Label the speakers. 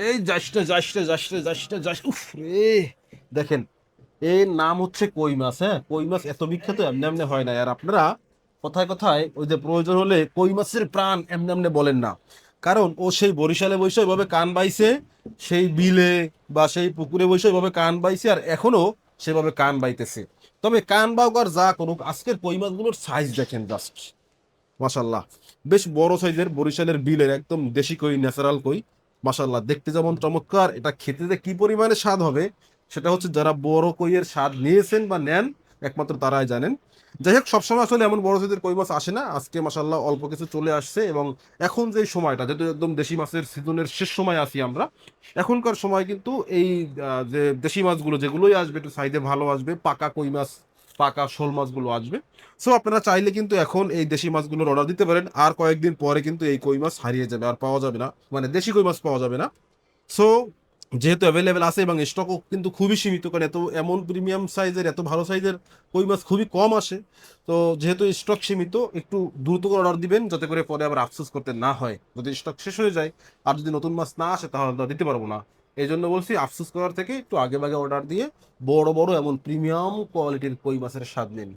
Speaker 1: এই যাসটা যাসটা যাসটা যাসটা যাস, উফ রে। দেখেন, এর নাম হচ্ছে কই মাছ। হ্যাঁ, কই মাছ এত বিখ্যাত এমনি এমনি হয় না। আর আপনারা কথায় কথায় ওই যে প্রয়োজন হলে কই মাছের প্রাণ এমনি এমনি বলেন না। কারণ ও সেই বরিশালে বসে ওইভাবে কান বাইছে, সেই বিলে বা সেই পুকুরে বসে ওইভাবে কান বাইছে, আর এখনো সেভাবে কান বাইতেছে। তবে কান বাউক আর যা করুক, আজকের কই মাছগুলোর সাইজ দেখেন জাস্ট, মাশাল্লাহ। বেশ বড় সাইজের বরিশালের বিলের একদম দেশি কই, ন্যাচারাল কই। মাশাল্লাহ, দেখতে যেমন চমৎকার, এটা খেতে যে কি পরিমাণে স্বাদ হবে সেটা হচ্ছে যারা বড় কইয়ের স্বাদ নিয়েছেন বা নেন একমাত্র তারাই জানেন। যাই হোক, সবসময় আসলে এমন বড় সাইজের কই মাছ আসে না। আজকে মাশাল্লাহ অল্প কিছু চলে আসছে, এবং এখন যে সময়টা, যেহেতু একদম দেশি মাছের সিজনের শেষ সময় আছি আমরা, এখনকার সময় কিন্তু এই যে দেশি মাছগুলো যেগুলোই আসবে একটু সাইজে ভালো আসবে, পাকা কই মাছ, পাকা শোল মাছগুলো আসবে। সো আপনারা চাইলে কিন্তু এখন এই দেশি মাছগুলোর অর্ডার দিতে পারেন। আর কয়েকদিন পরে কিন্তু এই কই মাছ হারিয়ে যাবে, আর পাওয়া যাবে না, মানে দেশি কই মাছ পাওয়া যাবে না। সো যেহেতু অ্যাভেলেবেল আছে এবং স্টকও কিন্তু খুবই সীমিত, কারণ এমন প্রিমিয়াম সাইজের এত ভালো সাইজের কই মাছ খুবই কম আসে। তো যেহেতু স্টক সীমিত, একটু দ্রুত করে অর্ডার দিবেন, যাতে করে পরে আবার আফসোস করতে না হয় যদি স্টক শেষ হয়ে যায়। আর যদি নতুন মাছ না আসে তাহলে তো আর দিতে পারবো না। এই জন্য বলছি, আফসোস করার থেকে একটু আগে ভাগে অর্ডার দিয়ে বড় বড় এমন প্রিমিয়াম কোয়ালিটির কই মাছের স্বাদ নিন।